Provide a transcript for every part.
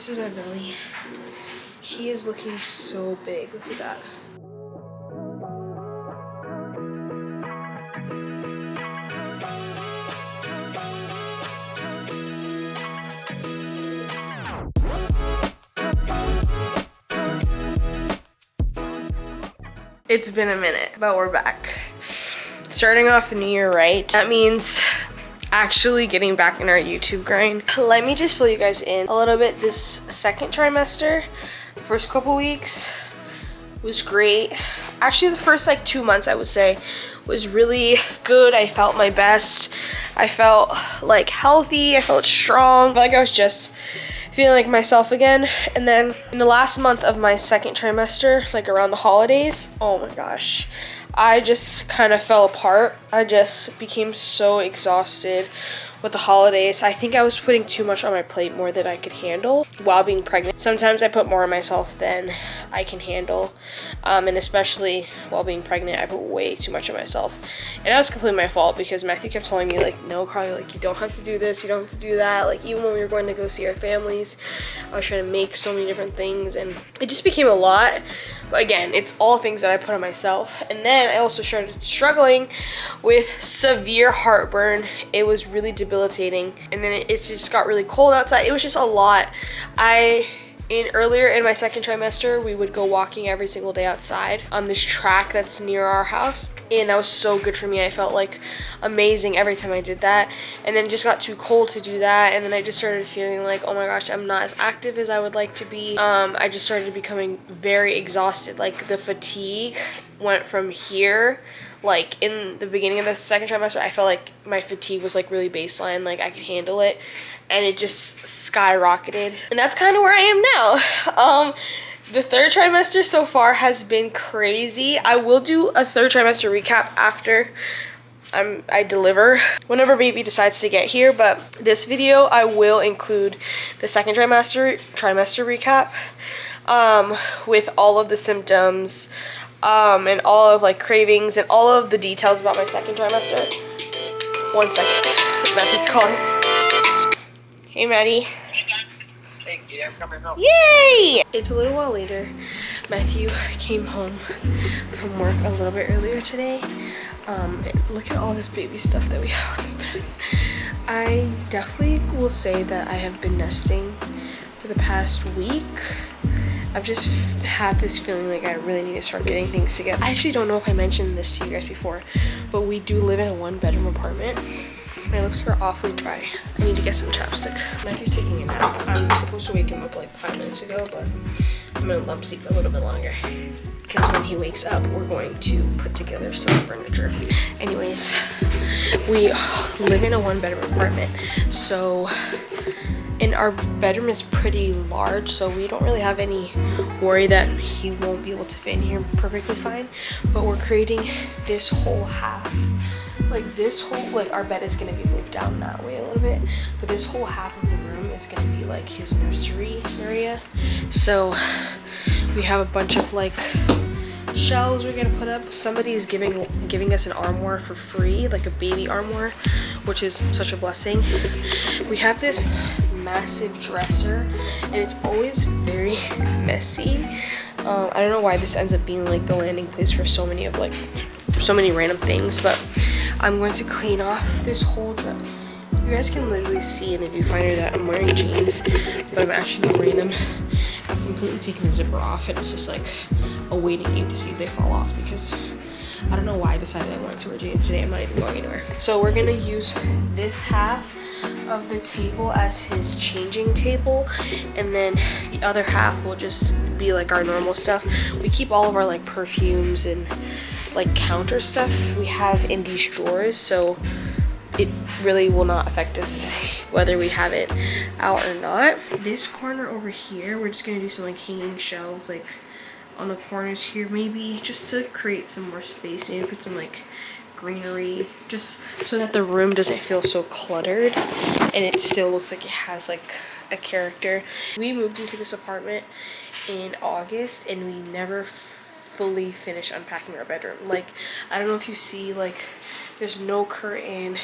This is my belly. He is looking so big. Look at that. It's been a minute, but we're back. Starting off the new year right. That means actually getting back in our YouTube grind. Let me just fill you guys in a little bit. This second trimester, the first couple weeks was great. Actually, the first like 2 months I would say was really good. I felt my best. I felt like healthy. I felt strong. I felt like I was just feeling like myself again. And then in the last month of my second trimester, like around the holidays, oh my gosh, I just kind of fell apart. I just became so exhausted with the holidays. I think I was putting too much on my plate, more than I could handle while being pregnant. Sometimes I put more on myself than I can handle. And especially while being pregnant, I put way too much on myself. And that was completely my fault because Matthew kept telling me like, no, Carly, like you don't have to do this, you don't have to do that. Like even when we were going to go see our families, I was trying to make so many different things and it just became a lot. But again, it's all things that I put on myself. And then I also started struggling with severe heartburn. It was really debilitating. And then it just got really cold outside. It was just a lot. Earlier in my second trimester, we would go walking every single day outside on this track that's near our house. And that was so good for me. I felt like amazing every time I did that. And then it just got too cold to do that. And then I just started feeling like, oh my gosh, I'm not as active as I would like to be. I just started becoming very exhausted. Like the fatigue went from here. Like in the beginning of the second trimester, I felt like my fatigue was like really baseline, like I could handle it, and it just skyrocketed. And that's kind of where I am now. The third trimester so far has been crazy. I will do a third trimester recap after I deliver, whenever baby decides to get here, but this video I will include the second trimester recap with all of the symptoms, and all of like cravings and all of the details about my second trimester. 1 second. Matthew's calling. Hey, Maddie. Thank you. I'm coming home. Yay! It's a little while later. Matthew came home from work a little bit earlier today. Look at all this baby stuff that we have on the bed. I definitely will say that I have been nesting for the past week. I've just had this feeling like I really need to start getting things together. I actually don't know if I mentioned this to you guys before, but we do live in a 1-bedroom apartment. My lips are awfully dry. I need to get some chapstick. Matthew's taking a nap. I'm supposed to wake him up like 5 minutes ago, but I'm gonna lump sleep for a little bit longer. Because when he wakes up, we're going to put together some furniture. Anyways, we live in a 1-bedroom apartment, so and our bedroom is pretty large, so we don't really have any worry that he won't be able to fit in here perfectly fine. But we're creating this whole half, like this whole, like our bed is gonna be moved down that way a little bit, but this whole half of the room is gonna be like his nursery area. So we have a bunch of like shelves we're gonna put up. Somebody is giving us an armoire for free, like a baby armoire, which is such a blessing. We have this massive dresser and it's always very messy. I don't know why this ends up being like the landing place for so many random things, but I'm going to clean off this whole dresser. You guys can literally see in the viewfinder that I'm wearing jeans, but I'm actually not wearing them. I've completely taken the zipper off and it's just like a waiting game to see if they fall off because I don't know why I decided I wanted to wear jeans today. I'm not even going anywhere. So we're gonna use this half of the table as his changing table, and then the other half will just be like our normal stuff. We keep all of our like perfumes and like counter stuff we have in these drawers, so it really will not affect us whether we have it out or not. This corner over here, we're just gonna do some like hanging shelves like on the corners here, maybe just to create some more space. Maybe put some like greenery, just so that the room doesn't feel so cluttered and it still looks like it has like a character. We moved into this apartment in August and we never fully finished unpacking our bedroom. Like, I don't know if you see, like there's no curtain,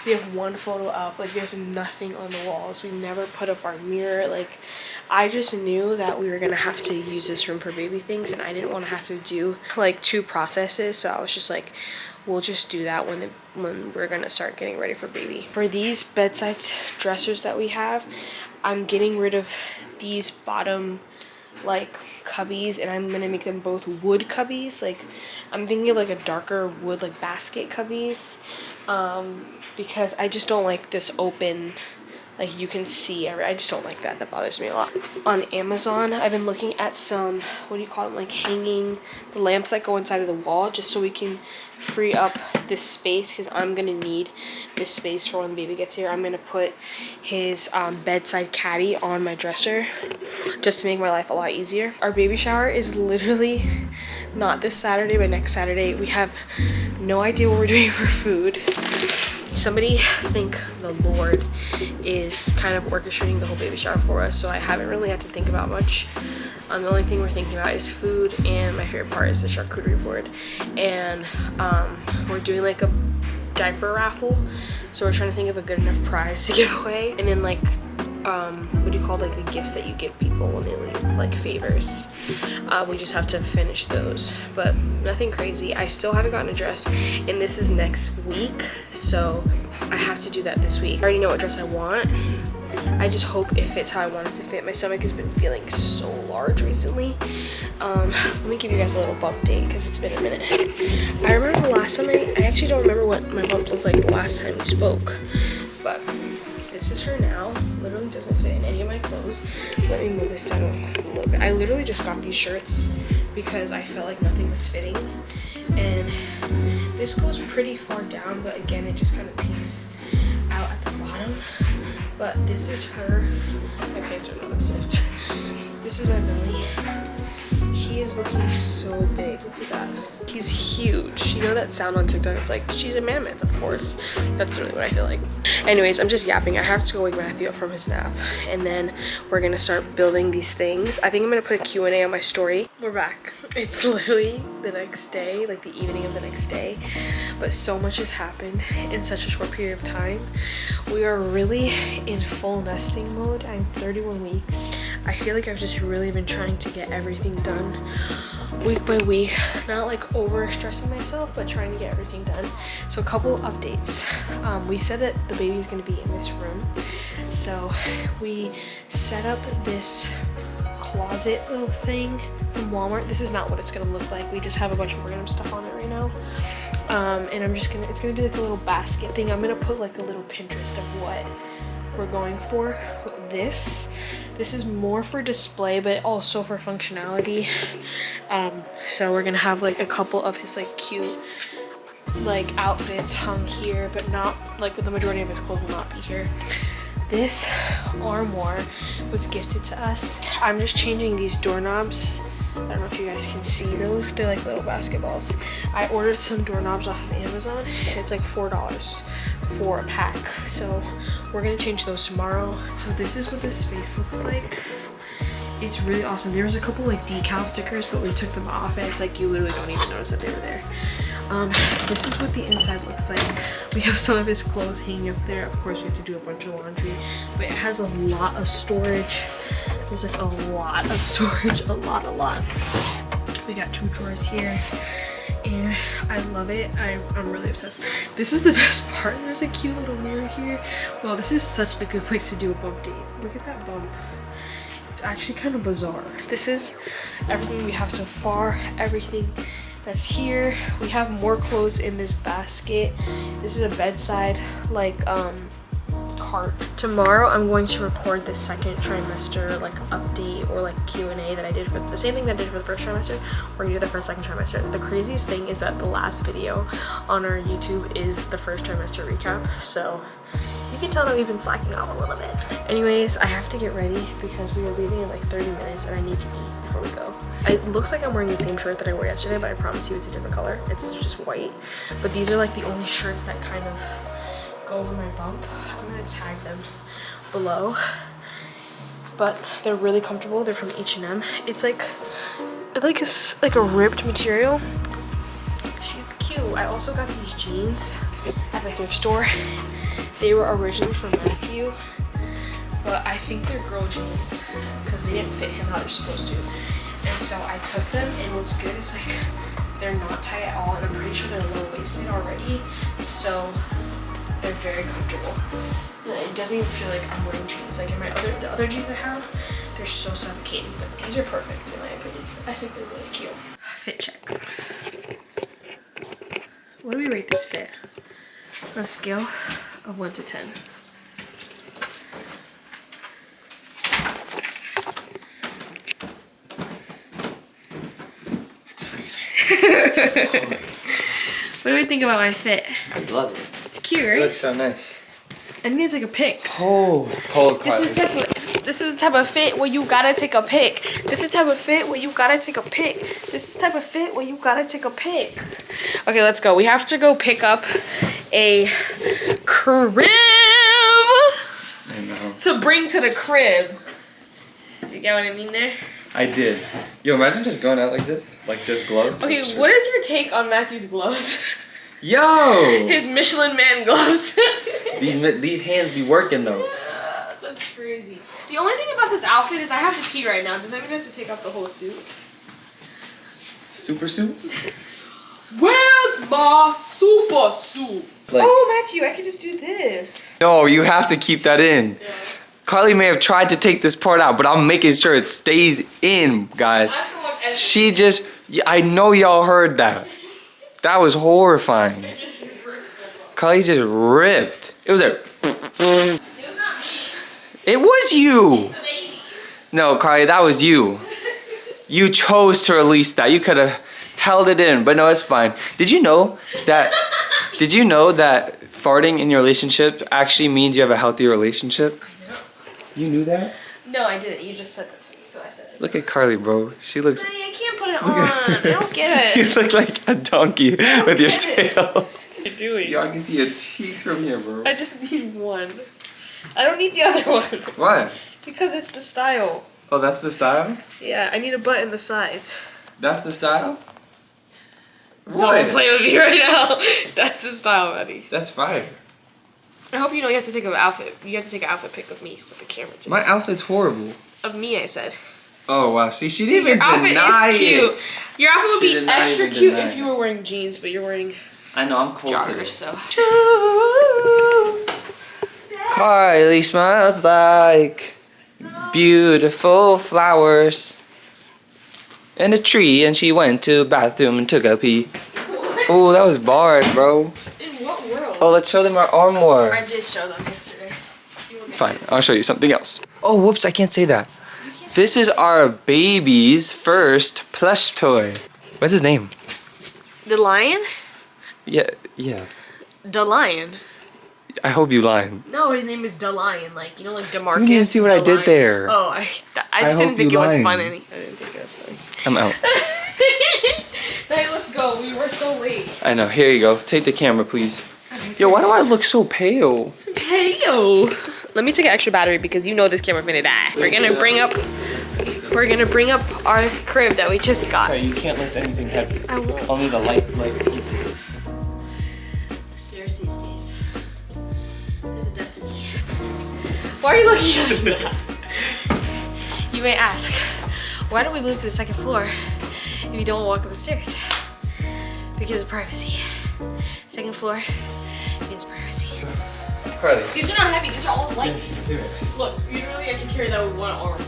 we have one photo up, like there's nothing on the walls, we never put up our mirror. Like I just knew that we were gonna have to use this room for baby things, and I didn't want to have to do like 2 processes, so I was just like, we'll just do that when we're gonna start getting ready for baby. For these bedside dressers that we have, I'm getting rid of these bottom like cubbies, and I'm gonna make them both wood cubbies. Like I'm thinking of like a darker wood like basket cubbies, because I just don't like this open, like you can see I just don't like that. That bothers me a lot. On Amazon, I've been looking at some, what do you call them, like hanging, the lamps that go inside of the wall, just so we can free up this space, because I'm gonna need this space for when the baby gets here. I'm gonna put his bedside caddy on my dresser just to make my life a lot easier. Our baby shower is literally not this Saturday, but next Saturday. We have no idea what we're doing for food. Somebody, I think the Lord, is kind of orchestrating the whole baby shower for us, so I haven't really had to think about much. The only thing we're thinking about is food, and my favorite part is the charcuterie board. And we're doing like a diaper raffle, so we're trying to think of a good enough prize to give away. And then like what do you call like the gifts that you give people when they leave, like favors. We just have to finish those, but nothing crazy. I still haven't gotten a dress, and this is next week, so I have to do that this week. I already know what dress I want. I just hope it fits how I want it to fit. My stomach has been feeling so large recently. Let me give you guys a little bump date because it's been a minute. I remember the last time I actually don't remember what my bump looked like the last time we spoke, but this is her now. Literally doesn't fit in any of my clothes. Let me move this down a little bit. I literally just got these shirts because I felt like nothing was fitting, and this goes pretty far down, but again it just kind of peeks out at the bottom. But this is her. My pants are not unzipped. This is my belly. He is looking so big. Look at that. He's huge. You know that sound on TikTok? It's like, she's a mammoth, of course. That's really what I feel like. Anyways, I'm just yapping. I have to go wake Matthew up from his nap, and then we're gonna start building these things. I think I'm gonna put a Q&A on my story. We're back. It's literally the next day, like the evening of the next day, but so much has happened in such a short period of time. We are really in full nesting mode. I'm 31 weeks. I feel like I've just really been trying to get everything done week by week, not like over stressing myself, but trying to get everything done. So a couple updates. We said that the baby is going to be in this room, so we set up this closet little thing from Walmart. This is not what it's going to look like. We just have a bunch of random stuff on it right now. And I'm just gonna, it's gonna be like a little basket thing. I'm gonna put like a little Pinterest of what we're going for. This is more for display, but also for functionality. So we're gonna have like a couple of his like cute like outfits hung here, but not like the majority of his clothes will not be here. This armoire was gifted to us. I'm just changing these doorknobs. I don't know if you guys can see those. They're like little basketballs. I ordered some doorknobs off of Amazon. It's like $4 for a pack. So we're gonna change those tomorrow. So this is what this space looks like. It's really awesome. There was a couple like decal stickers, but we took them off, and it's like you literally don't even notice that they were there. This is what the inside looks like. We have some of his clothes hanging up there. Of course, we have to do a bunch of laundry, but it has a lot of storage. There's like a lot of storage, a lot. We got 2 drawers here, and I love it. I'm really obsessed. This is the best part. There's a cute little mirror here. Well, this is such a good place to do a bump date. Look at that bump. It's actually kind of bizarre. This is everything we have so far, everything that's here. We have more clothes in this basket. This is a bedside like cart. Tomorrow I'm going to record the second trimester like update or like Q&A that I did for the same thing that I did for the first trimester. We're gonna do that for the second trimester. The craziest thing is that the last video on our YouTube is the first trimester recap, so you can tell that we've been slacking off a little bit. Anyways, I have to get ready because we are leaving in like 30 minutes and I need to eat before we go. It looks like I'm wearing the same shirt that I wore yesterday, but I promise you it's a different color. It's just white. But these are like the only shirts that kind of go over my bump. I'm gonna tag them below. But they're really comfortable. They're from H&M. It's like a ribbed material. She's cute. I also got these jeans at the thrift store. They were originally for Matthew, but I think they're girl jeans because they didn't fit him how they're supposed to. And so I took them, and what's good is like they're not tight at all, and I'm pretty sure they're low-waisted already, so they're very comfortable. It doesn't even feel like I'm wearing jeans. Like in the other jeans I have, they're so suffocating, but these are perfect in my opinion. I think they're really cute. Fit check. What do we rate this fit? On a scale of 1 to 10. It's freezing. What do we think about my fit? I love it. It's cute, It right? looks so nice. I need to take a pic. Oh, it's cold. This is the type of fit where you gotta take a pic. This is the type of fit where you gotta take a pic. This is the type of fit where you gotta take a pic. Okay, let's go. We have to go pick up a crib to bring to the crib. Do you get what I mean there? I did. Yo, imagine just going out like this, like just gloves. Okay, what is your take on Matthew's gloves? Yo! His Michelin Man gloves. These hands be working though. That's crazy. The only thing about this outfit is I have to pee right now. Does that mean I have to take off the whole suit? Super suit? Where's my super suit? Like, Oh, Matthew, I could just do this. no, you have to keep that in. Yeah. Carly may have tried to take this part out, but I'm making sure it stays in, guys. I'm the one editing. She just, I know y'all heard that. That was horrifying. Carly just ripped. It was a. It was not me. It was you. The baby. No, Carly, that was you. You chose to release that. You could have held it in, but no, it's fine. Did you know that? Did you know that farting in your relationship actually means you have a healthy relationship? I know. You knew that? No, I didn't. You just said that to me, so I said it. Look at Carly, bro. She looks. I can't put it on. I don't get You it. look like a donkey with your get it. tail. What are you doing? Yo, I can see your cheeks from here, bro. I just need one. I don't need the other one. Why? Because it's the style. Oh, that's the style? Yeah, I need a butt in the sides. That's the style? Don't What? play with me right now. That's the style, buddy. That's fire. I hope you know you have to take an outfit. You have to take an outfit pic of me with the camera too. My outfit's horrible. Of me, I said. Oh, wow. See, she didn't Your even outfit deny is cute. it. Your outfit would She be did not extra even cute deny if you it. were wearing jeans, but you're wearing I know, I'm cold today. joggers, so. Carly smells like beautiful flowers and a tree, and she went to the bathroom and took a pee. Oh, that was barred, bro. In what world? Oh, let's show them our armoire. I did show them yesterday. Fine, I'll show you something else. Oh, whoops, I can't say that. You can't This is our baby's first plush toy. What's his name? The lion? Yeah, yes. The lion. I hope you lying. No, his name is The Lion. Like, you know, like DeMarcus. You didn't even see what I the did Lion. there. Oh, I I just didn't hope think it you was lying. funny. I didn't think it was funny. I'm out. Hey, let's go. We were so late. I know, here you go. Take the camera, please. Yo, why do I look so pale? Pale. Let me take an extra battery because you know this camera's gonna die. We're gonna bring up our crib that we just got. Okay, you can't lift anything heavy. I won't. Only the light pieces. Stairs these days. They're the death of me. Why are you looking at me like that? You may ask, why don't we move to the second floor if you don't walk up the stairs? Because of privacy. Second floor means privacy. Carly. These are not heavy, these are all light. Here. Look, literally I can carry that with one arm.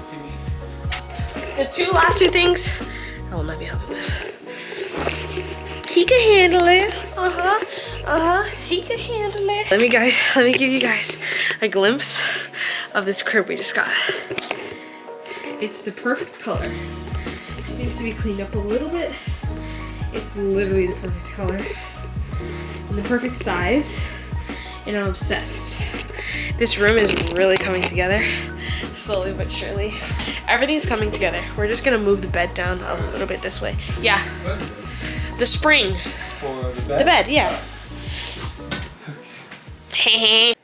The last two things, I will not be helping with. He can handle it. He can handle it. Let me give you guys a glimpse of this crib we just got. It's the perfect color. It just needs to be cleaned up a little bit. It's literally the perfect color. And the perfect size. And I'm obsessed. This room is really coming together. Slowly but surely. Everything's coming together. We're just gonna move the bed down a little bit this way. Yeah. What is this? The spring. For the bed? The bed, yeah.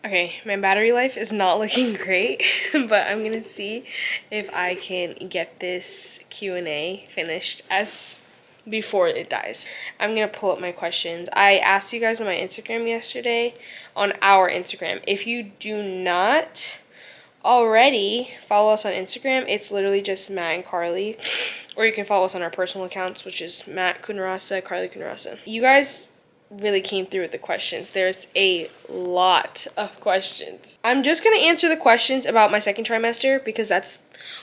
Okay, my battery life is not looking great, but I'm gonna see if I can get this Q&A finished as before it dies. I'm gonna pull up my questions. I asked you guys on my Instagram yesterday, on our Instagram. If you do not already follow us on Instagram, it's literally just Matt and Carly. Or you can follow us on our personal accounts, which is Matt Kunarasa, Carly Kunarasa. You guys really came through with the questions. There's a lot of questions. I'm just gonna answer the questions about my second trimester because that's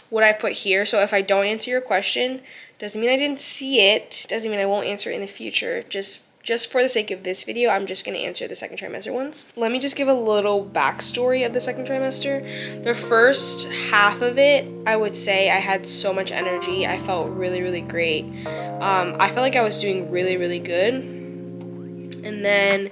what I put here. So if I don't answer your question, doesn't mean I didn't see it, doesn't mean I won't answer it in the future. Just for the sake of this video, I'm just going to answer the second trimester ones. Let me just give a little backstory of the second trimester. The first half of it, I would say I had so much energy. I felt really, really great. I felt like I was doing really, really good. And then,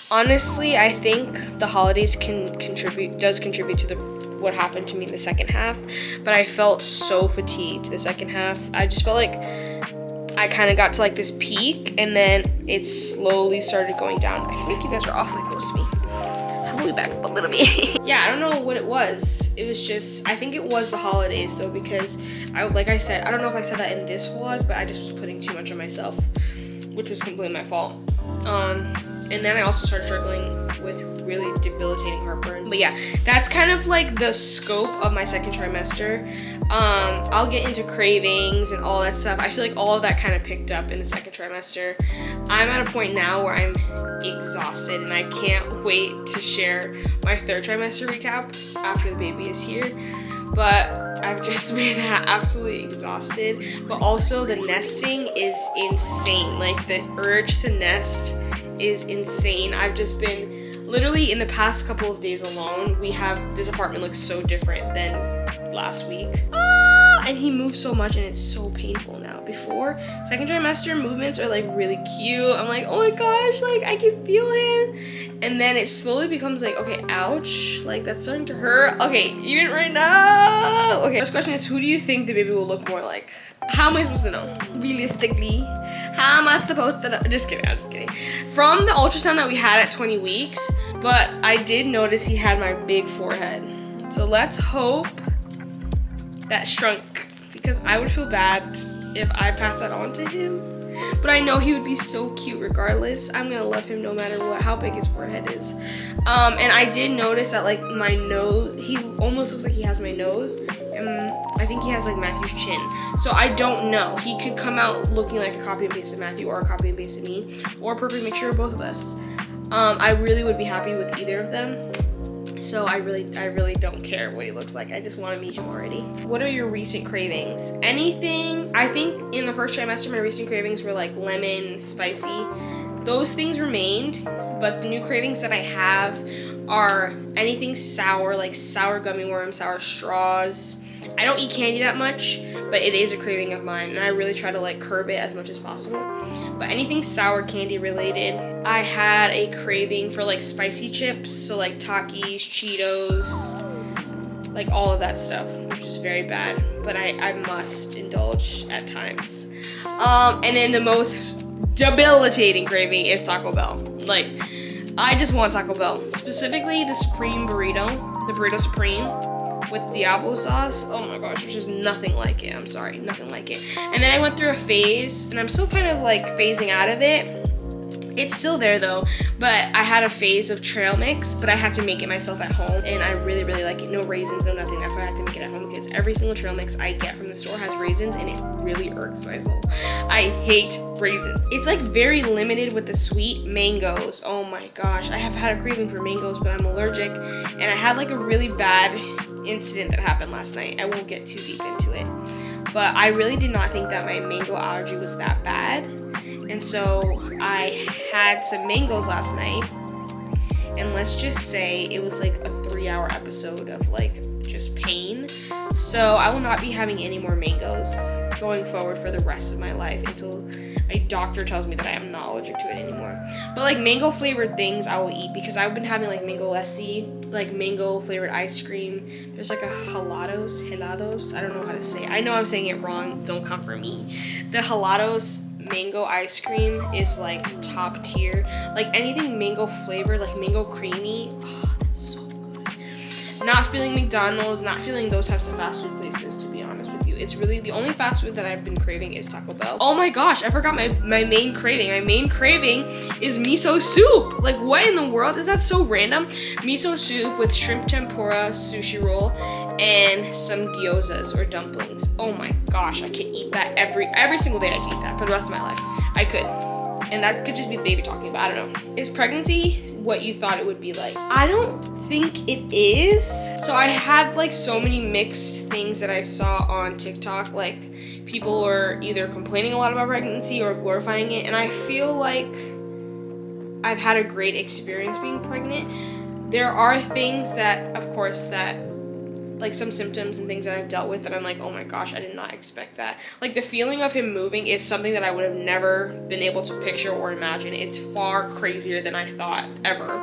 honestly, I think the holidays does contribute to what happened to me in the second half. But I felt so fatigued the second half. I just felt like I kind of got to like this peak and then it slowly started going down. I feel like you guys are awfully close to me. How about we back up a little bit? Yeah, I don't know what it was. It was just, I think it was the holidays though, because like I said, I don't know if I said that in this vlog, but I just was putting too much on myself, which was completely my fault. And then I also started struggling with really debilitating heartburn. But yeah, that's kind of like the scope of my second trimester. I'll get into cravings and all that stuff. I feel like all of that kind of picked up in the second trimester. I'm at a point now where I'm exhausted and I can't wait to share my third trimester recap after the baby is here. But I've just been absolutely exhausted. But also the nesting is insane. Like the urge to nest is insane. I've just been literally in the past couple of days alone, this apartment looks so different than last week. And he moves so much and it's so painful now. Before, second trimester movements are like really cute. I'm like, oh my gosh, like I can feel him. And then it slowly becomes like, okay, ouch, like that's starting to hurt. Okay, even right now. Okay, first question is, who do you think the baby will look more like? How am I supposed to know? Realistically, how am I supposed to know? Just kidding, I'm just kidding. From the ultrasound that we had at 20 weeks, but I did notice he had my big forehead. So let's hope that shrunk, because I would feel bad if I pass that on to him. But I know he would be so cute regardless. I'm gonna love him no matter what, how big his forehead is. And I did notice that like my nose, he almost looks like he has my nose. And I think he has like Matthew's chin. So I don't know. He could come out looking like a copy and paste of Matthew or a copy and paste of me, or a perfect mixture of both of us. I really would be happy with either of them. So I really don't care what he looks like. I just want to meet him already. What are your recent cravings? Anything. I think in the first trimester, my recent cravings were like lemon, spicy. Those things remained, but the new cravings that I have are anything sour, like sour gummy worms, sour straws. I don't eat candy that much, but it is a craving of mine, and I really try to like curb it as much as possible. But anything sour candy related, I had a craving for like spicy chips, so like Takis, Cheetos, like all of that stuff, which is very bad, but I must indulge at times. And then the most debilitating craving is Taco Bell. Like, I just want Taco Bell, specifically the Supreme burrito, the Burrito Supreme with Diablo sauce. Oh my gosh, there's just nothing like it. I'm sorry, nothing like it. And then I went through a phase, and I'm still kind of like phasing out of it. It's still there though, but I had a phase of trail mix, but I had to make it myself at home, and I really, really like it. No raisins, no nothing. That's why I have to make it at home, because every single trail mix I get from the store has raisins, and it really irks my soul. I hate raisins. It's like very limited with the sweet mangoes. Oh my gosh, I have had a craving for mangoes, but I'm allergic, and I had like a really bad incident that happened last night. I won't get too deep into it, but I really did not think that my mango allergy was that bad. And so I had some mangoes last night, and let's just say it was like a 3-hour episode of like just pain. So I will not be having any more mangoes going forward for the rest of my life until a doctor tells me that I am not allergic to it anymore. But like mango flavored things I will eat, because I've been having like mango lassi, like mango flavored ice cream. There's like a helados, I don't know how to say it. I know I'm saying it wrong, don't come for me. The helados mango ice cream is like top tier. Like anything mango flavored, like mango creamy, oh, that's so good. Not feeling McDonald's, not feeling those types of fast food places, to be honest with you. It's really the only fast food that I've been craving is Taco Bell. Oh my gosh, I forgot my main craving. My main craving is miso soup. Like what in the world? Is that so random? Miso soup with shrimp tempura sushi roll and some gyozas or dumplings. Oh my gosh, I can eat that every single day. I can eat that for the rest of my life. I could. And that could just be the baby talking, but I don't know. Is pregnancy what you thought it would be like? I don't think it is. So I had like so many mixed things that I saw on TikTok. Like people were either complaining a lot about pregnancy or glorifying it. And I feel like I've had a great experience being pregnant. There are things that, of course, that like some symptoms and things that I've dealt with that I'm like, oh my gosh, I did not expect that. Like the feeling of him moving is something that I would have never been able to picture or imagine. It's far crazier than I thought ever.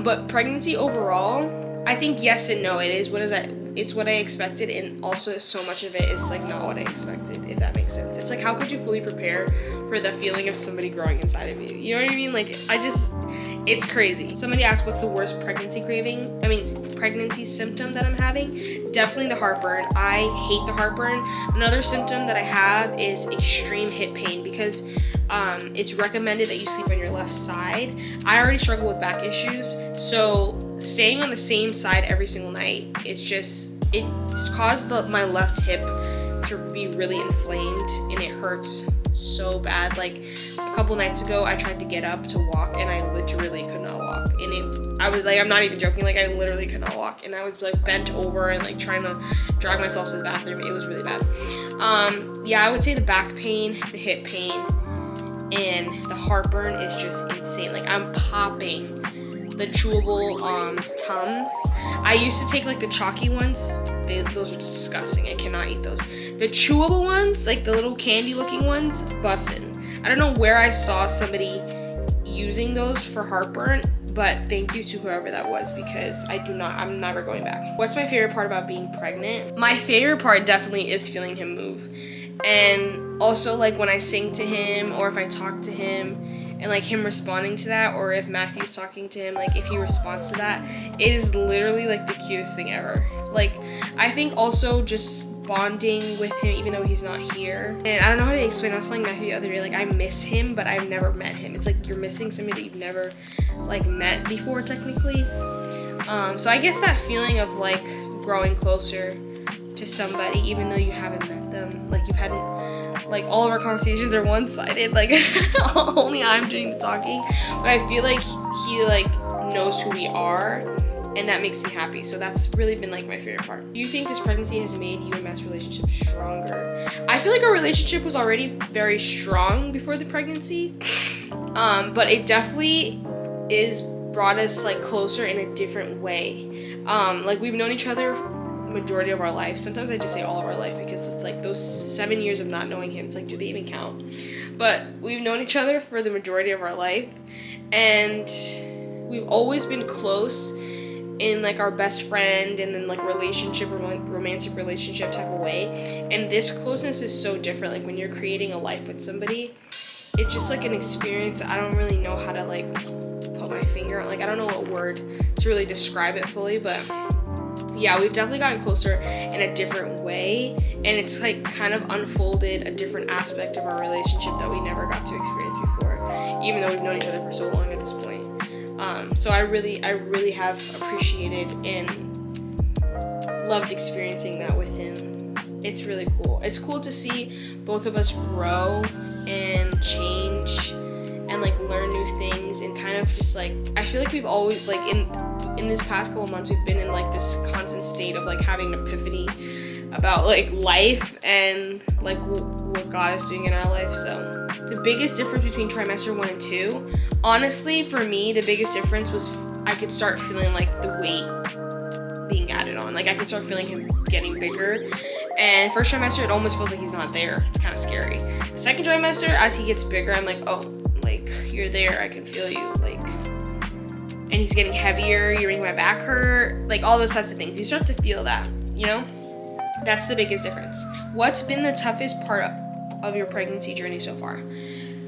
But pregnancy overall, I think yes and no. It's what I expected, and also so much of it is like not what I expected, if that makes sense. It's like, how could you fully prepare for the feeling of somebody growing inside of you? You know what I mean? Like it's crazy. Somebody asked what's the worst pregnancy symptom that I'm having. Definitely the heartburn. I hate the heartburn. Another symptom that I have is extreme hip pain because it's recommended that you sleep on your left side. I already struggle with back issues, so staying on the same side every single night, it's caused my left hip to be really inflamed, and it hurts so bad. Like a couple nights ago, I tried to get up to walk, and I literally could not walk. And I was like, I'm not even joking, like I literally could not walk, and I was like bent over and like trying to drag myself to the bathroom. It was really bad. Yeah, I would say the back pain, the hip pain, and the heartburn is just insane. Like I'm popping the chewable Tums. I used to take like the chalky ones. Those are disgusting. I cannot eat those. The chewable ones, like the little candy looking ones, bussin'. I don't know where I saw somebody using those for heartburn, but thank you to whoever that was, because I'm never going back. What's my favorite part about being pregnant? My favorite part definitely is feeling him move. And also like when I sing to him, or if I talk to him, and like him responding to that, or if Matthew's talking to him, like if he responds to that, it is literally like the cutest thing ever. Like I think also just bonding with him even though he's not here. And I don't know how to explain. I was telling Matthew the other day, like I miss him, but I've never met him. It's like you're missing somebody that you've never like met before technically. So I get that feeling of like growing closer to somebody even though you haven't met them. Like you've had like all of our conversations are one-sided, like only I'm doing the talking, but I feel like he like knows who we are, and that makes me happy. So that's really been like my favorite part. Do you think this pregnancy has made you and Matt's relationship stronger? I feel like our relationship was already very strong before the pregnancy, but it definitely is brought us like closer in a different way. Like we've known each other majority of our life. Sometimes I just say all of our life because it's like those 7 years of not knowing him, it's like, do they even count? But we've known each other for the majority of our life, and we've always been close in like our best friend and then like relationship or romantic relationship type of way. And this closeness is so different. Like when you're creating a life with somebody, it's just like an experience. I don't really know how to like put my finger on, like I don't know what word to really describe it fully, but yeah, we've definitely gotten closer in a different way, and it's like kind of unfolded a different aspect of our relationship that we never got to experience before, even though we've known each other for so long at this point. So I really have appreciated and loved experiencing that with him. It's really cool. It's cool to see both of us grow and change and like learn new things, and kind of just like, I feel like we've always like in this past couple months we've been in like this constant state of like having an epiphany about like life and like what God is doing in our life. So the biggest difference between trimester 1 and 2, honestly for me, the biggest difference was I could start feeling like the weight being added on. Like I could start feeling him getting bigger. And first trimester, it almost feels like he's not there. It's kind of scary. Second trimester, as he gets bigger, I'm like, oh, like you're there, I can feel you, like, and he's getting heavier, you're making my back hurt, like all those types of things. You start to feel that, you know? That's the biggest difference. What's been the toughest part of your pregnancy journey so far?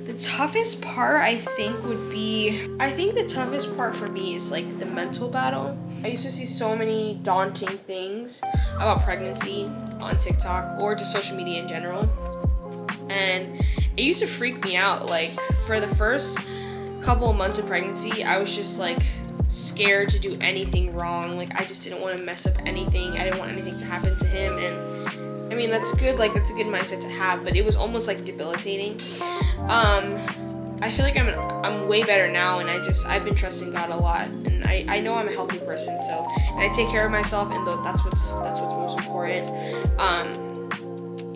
The toughest part, I think the toughest part for me is like the mental battle. I used to see so many daunting things about pregnancy on TikTok or just social media in general, and it used to freak me out. Like for the first couple of months of pregnancy, I was just like scared to do anything wrong. Like I just didn't want to mess up anything. I didn't want anything to happen to him, and I mean that's good. Like that's a good mindset to have, but it was almost like debilitating. I feel like I'm way better now, and I've been trusting God a lot, and I know I'm a healthy person, so, and I take care of myself, and that's what's most important.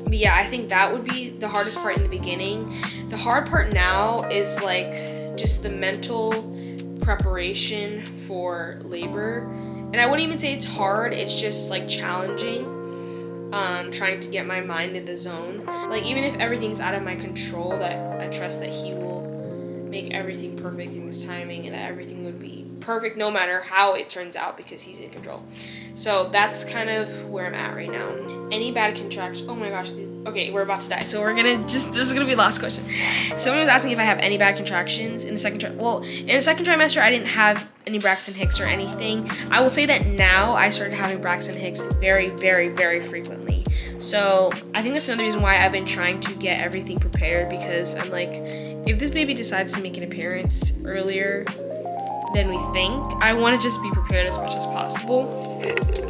But yeah, I think that would be the hardest part in the beginning. The hard part now is like just the mental preparation for labor, and I wouldn't even say it's hard. It's just like challenging. Trying to get my mind in the zone. Like even if everything's out of my control, that I trust that He will make everything perfect in His timing, and that everything would be perfect no matter how it turns out because He's in control. So that's kind of where I'm at right now. Any bad contractions? Oh my gosh. Okay, we're about to die. So this is gonna be the last question. Someone was asking if I have any bad contractions in the second trimester. Well, in the second trimester, I didn't have any Braxton Hicks or anything. I will say that now I started having Braxton Hicks very, very, very frequently. So I think that's another reason why I've been trying to get everything prepared, because I'm like, if this baby decides to make an appearance earlier than we think, I want to just be prepared as much as possible.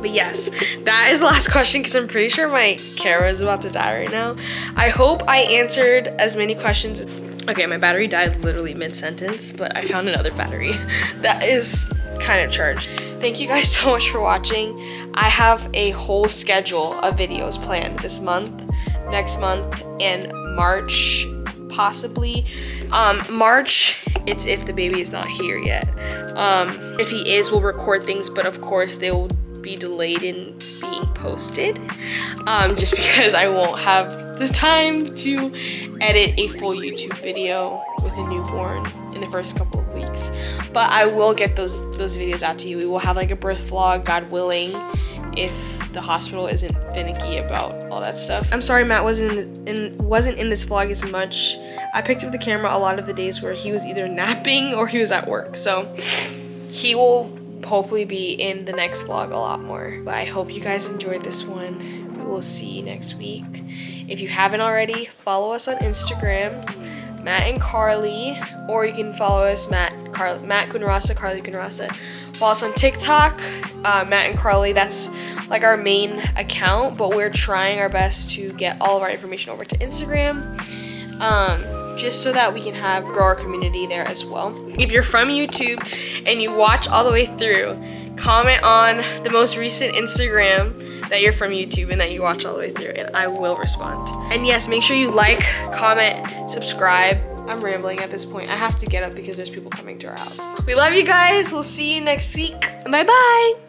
But yes, that is the last question because I'm pretty sure my camera is about to die right now. I hope I answered as many questions. Okay, my battery died literally mid-sentence, but I found another battery that is kind of charged. Thank you guys so much for watching. I have a whole schedule of videos planned this month, next month, and March possibly. March, it's if the baby is not here yet. If he is, we'll record things, but of course they will be delayed in being posted, just because I won't have the time to edit a full YouTube video with a newborn in the first couple of weeks. But I will get those videos out to you. We will have like a birth vlog, God willing, if the hospital isn't finicky about all that stuff. I'm sorry Matt wasn't in this vlog as much. I picked up the camera a lot of the days where he was either napping or he was at work, so he will hopefully be in the next vlog a lot more. But I hope you guys enjoyed this one. We will see you next week. If you haven't already, follow us on Instagram, Matt and Carly, or you can follow us Matt Kunarasa, Carly Kunarasa. Follow us on TikTok, Matt and Carly. That's like our main account, but we're trying our best to get all of our information over to Instagram, just so that we can grow our community there as well. If you're from YouTube and you watch all the way through, comment on the most recent Instagram that you're from YouTube and that you watch all the way through, and I will respond. And yes, make sure you like, comment, subscribe. I'm rambling at this point. I have to get up because there's people coming to our house. We love you guys. We'll see you next week. Bye bye.